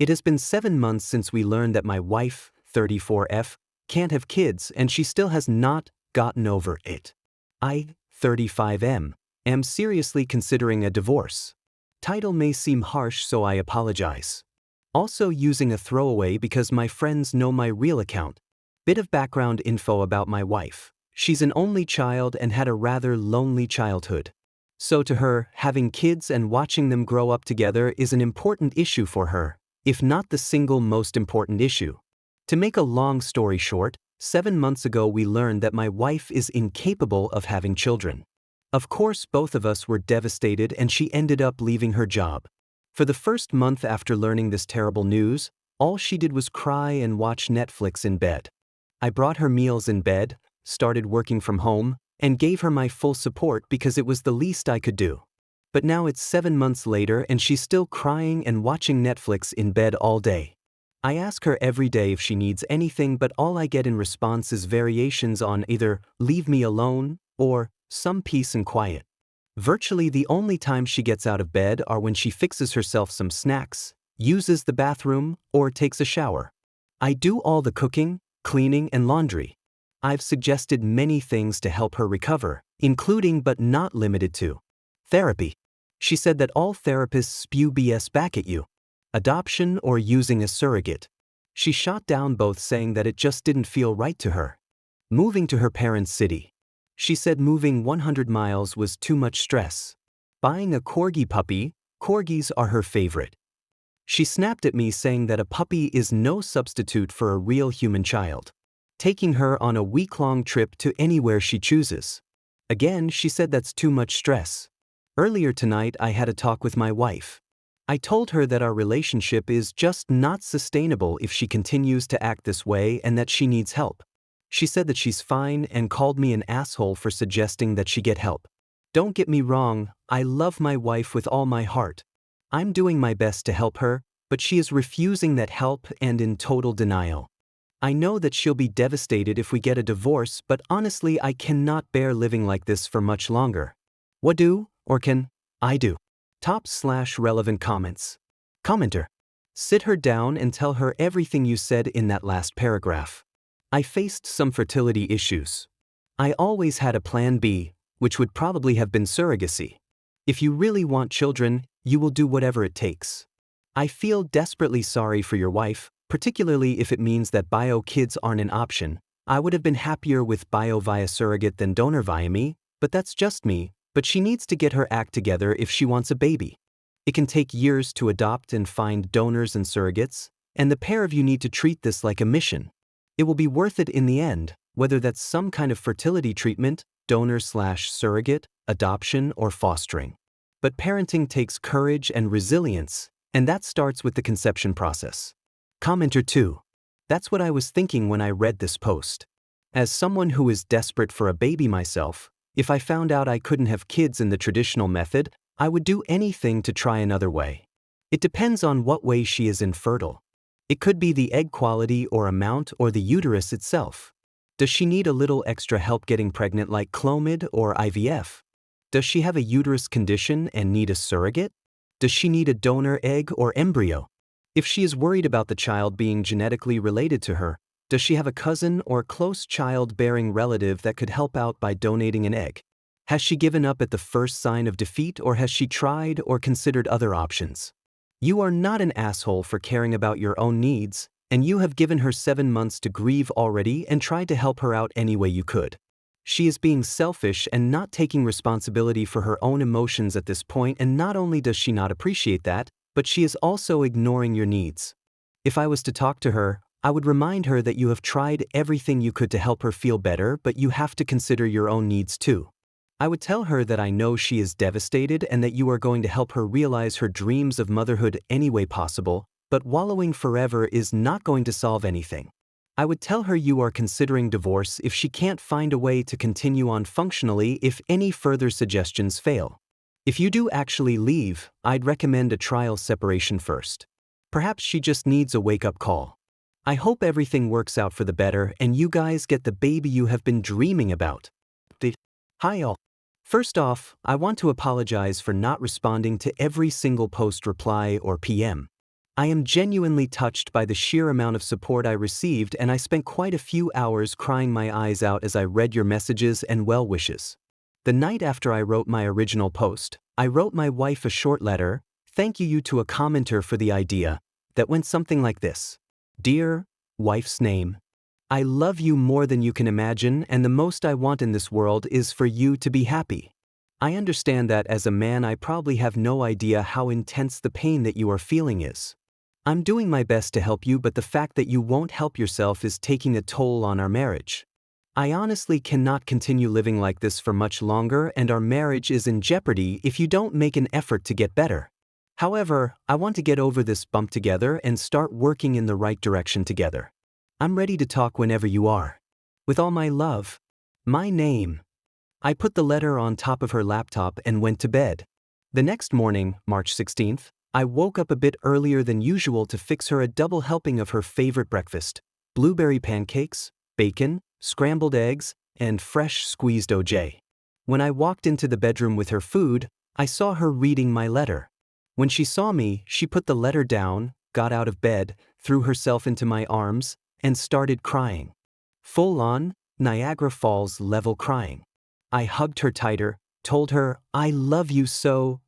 It has been 7 months since we learned that my wife, 34F, can't have kids and she still has not gotten over it. I, 35M, am seriously considering a divorce. Title may seem harsh, so I apologize. Also using a throwaway because my friends know my real account. Bit of background info about my wife. She's an only child and had a rather lonely childhood. So to her, having kids and watching them grow up together is an important issue for her, if not the single most important issue. To make a long story short, 7 months ago we learned that my wife is incapable of having children. Of course, both of us were devastated and she ended up leaving her job. For the first month after learning this terrible news, all she did was cry and watch Netflix in bed. I brought her meals in bed, started working from home, and gave her my full support because it was the least I could do. But now it's 7 months later and she's still crying and watching Netflix in bed all day. I ask her every day if she needs anything, but all I get in response is variations on either "leave me alone" or "some peace and quiet." Virtually the only time she gets out of bed are when she fixes herself some snacks, uses the bathroom, or takes a shower. I do all the cooking, cleaning, and laundry. I've suggested many things to help her recover, including but not limited to therapy. She said that all therapists spew BS back at you. Adoption or using a surrogate. She shot down both, saying that it just didn't feel right to her. Moving to her parents' city. She said moving 100 miles was too much stress. Buying a corgi puppy, corgis are her favorite. She snapped at me saying that a puppy is no substitute for a real human child. Taking her on a week-long trip to anywhere she chooses. Again, she said that's too much stress. Earlier tonight I had a talk with my wife. I told her that our relationship is just not sustainable if she continues to act this way and that she needs help. She said that she's fine and called me an asshole for suggesting that she get help. Don't get me wrong, I love my wife with all my heart. I'm doing my best to help her, but she is refusing that help and in total denial. I know that she'll be devastated if we get a divorce, but honestly I cannot bear living like this for much longer. What do, or can, I do? Top/relevant comments. Commenter. Sit her down and tell her everything you said in that last paragraph. I faced some fertility issues. I always had a plan B, which would probably have been surrogacy. If you really want children, you will do whatever it takes. I feel desperately sorry for your wife, particularly if it means that bio kids aren't an option. I would have been happier with bio via surrogate than donor via me, but that's just me. But she needs to get her act together if she wants a baby. It can take years to adopt and find donors and surrogates, and the pair of you need to treat this like a mission. It will be worth it in the end, whether that's some kind of fertility treatment, donor/surrogate, adoption, or fostering. But parenting takes courage and resilience, and that starts with the conception process. Commenter 2. That's what I was thinking when I read this post. As someone who is desperate for a baby myself, if I found out I couldn't have kids in the traditional method, I would do anything to try another way. It depends on what way she is infertile. It could be the egg quality or amount or the uterus itself. Does she need a little extra help getting pregnant like Clomid or IVF? Does she have a uterus condition and need a surrogate? Does she need a donor egg or embryo? If she is worried about the child being genetically related to her, does she have a cousin or close child-bearing relative that could help out by donating an egg? Has she given up at the first sign of defeat, or has she tried or considered other options? You are not an asshole for caring about your own needs, and you have given her 7 months to grieve already and tried to help her out any way you could. She is being selfish and not taking responsibility for her own emotions at this point, and not only does she not appreciate that, but she is also ignoring your needs. If I was to talk to her, I would remind her that you have tried everything you could to help her feel better, but you have to consider your own needs too. I would tell her that I know she is devastated and that you are going to help her realize her dreams of motherhood any way possible, but wallowing forever is not going to solve anything. I would tell her you are considering divorce if she can't find a way to continue on functionally if any further suggestions fail. If you do actually leave, I'd recommend a trial separation first. Perhaps she just needs a wake-up call. I hope everything works out for the better and you guys get the baby you have been dreaming about. Hi all. First off, I want to apologize for not responding to every single post reply or PM. I am genuinely touched by the sheer amount of support I received, and I spent quite a few hours crying my eyes out as I read your messages and well wishes. The night after I wrote my original post, I wrote my wife a short letter, thank you to a commenter for the idea, that went something like this. Dear wife's name, I love you more than you can imagine, and the most I want in this world is for you to be happy. I understand that as a man I probably have no idea how intense the pain that you are feeling is. I'm doing my best to help you, but the fact that you won't help yourself is taking a toll on our marriage. I honestly cannot continue living like this for much longer, and our marriage is in jeopardy if you don't make an effort to get better. However, I want to get over this bump together and start working in the right direction together. I'm ready to talk whenever you are. With all my love. My name. I put the letter on top of her laptop and went to bed. The next morning, March 16th, I woke up a bit earlier than usual to fix her a double helping of her favorite breakfast: blueberry pancakes, bacon, scrambled eggs, and fresh squeezed OJ. When I walked into the bedroom with her food, I saw her reading my letter. When she saw me, she put the letter down, got out of bed, threw herself into my arms, and started crying. Full-on, Niagara Falls level crying. I hugged her tighter, told her, I love you so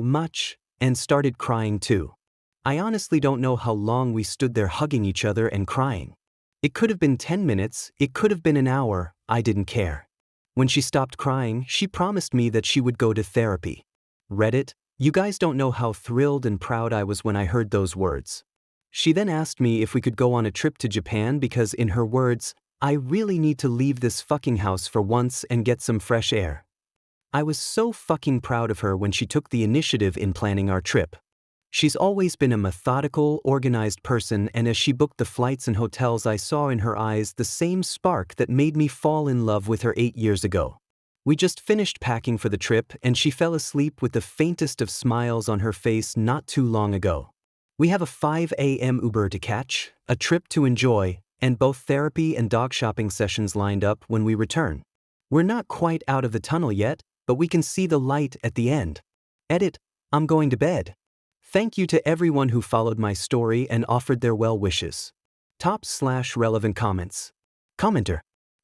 much, and started crying too. I honestly don't know how long we stood there hugging each other and crying. It could have been 10 minutes, it could have been an hour, I didn't care. When she stopped crying, she promised me that she would go to therapy. Reddit, you guys don't know how thrilled and proud I was when I heard those words. She then asked me if we could go on a trip to Japan because, in her words, I really need to leave this fucking house for once and get some fresh air. I was so fucking proud of her when she took the initiative in planning our trip. She's always been a methodical, organized person, and as she booked the flights and hotels, I saw in her eyes the same spark that made me fall in love with her 8 years ago. We just finished packing for the trip, and she fell asleep with the faintest of smiles on her face not too long ago. We have a 5 a.m. Uber to catch, a trip to enjoy, and both therapy and dog shopping sessions lined up when we return. We're not quite out of the tunnel yet, but we can see the light at the end. Edit, I'm going to bed. Thank you to everyone who followed my story and offered their well wishes. Top/relevant comments. Commenter.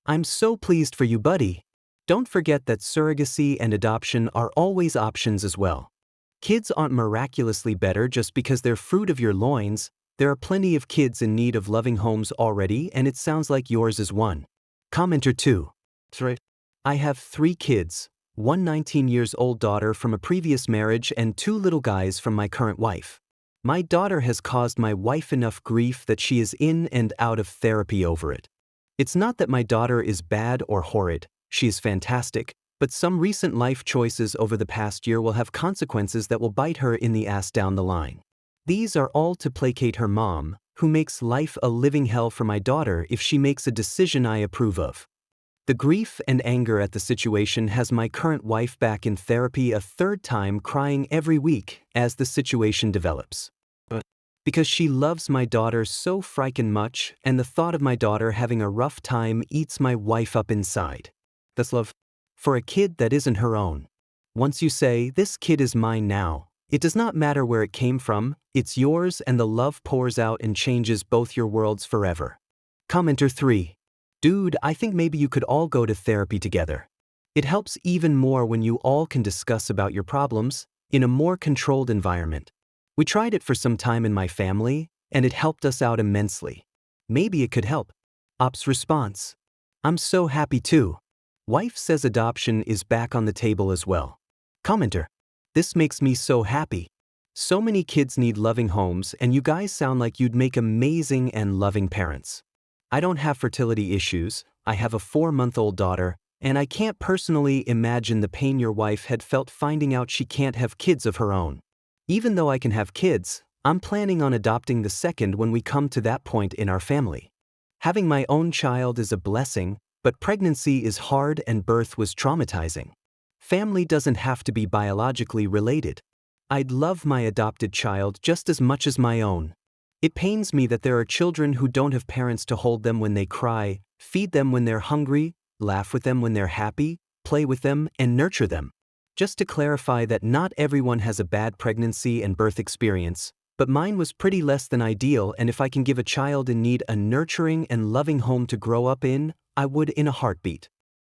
I'm so pleased for you, buddy. Don't forget that surrogacy and adoption are always options as well. Kids aren't miraculously better just because they're fruit of your loins. There are plenty of kids in need of loving homes already, and it sounds like yours is one. Commenter 2. I have 3 kids. One 19-year-old daughter from a previous marriage and 2 little guys from my current wife. My daughter has caused my wife enough grief that she is in and out of therapy over it. It's not that my daughter is bad or horrid, she is fantastic, but some recent life choices over the past year will have consequences that will bite her in the ass down the line. These are all to placate her mom, who makes life a living hell for my daughter if she makes a decision I approve of. The grief and anger at the situation has my current wife back in therapy a 3rd time, crying every week as the situation develops. Because she loves my daughter so frikin' much, and the thought of my daughter having a rough time eats my wife up inside. That's love for a kid that isn't her own. Once you say, this kid is mine now, it does not matter where it came from, it's yours, and the love pours out and changes both your worlds forever. Commenter 3. Dude, I think maybe you could all go to therapy together. It helps even more when you all can discuss about your problems in a more controlled environment. We tried it for some time in my family, and it helped us out immensely. Maybe it could help. Ops response. I'm so happy too. Wife says adoption is back on the table as well. Commenter. This makes me so happy. So many kids need loving homes, and you guys sound like you'd make amazing and loving parents. I don't have fertility issues, I have a 4-month-old daughter, and I can't personally imagine the pain your wife had felt finding out she can't have kids of her own. Even though I can have kids, I'm planning on adopting the second when we come to that point in our family. Having my own child is a blessing, but pregnancy is hard and birth was traumatizing. Family doesn't have to be biologically related. I'd love my adopted child just as much as my own. It pains me that there are children who don't have parents to hold them when they cry, feed them when they're hungry, laugh with them when they're happy, play with them, and nurture them. Just to clarify that not everyone has a bad pregnancy and birth experience, But mine was pretty less than ideal, and if I can give a child in need a nurturing and loving home to grow up in, I would in a heartbeat.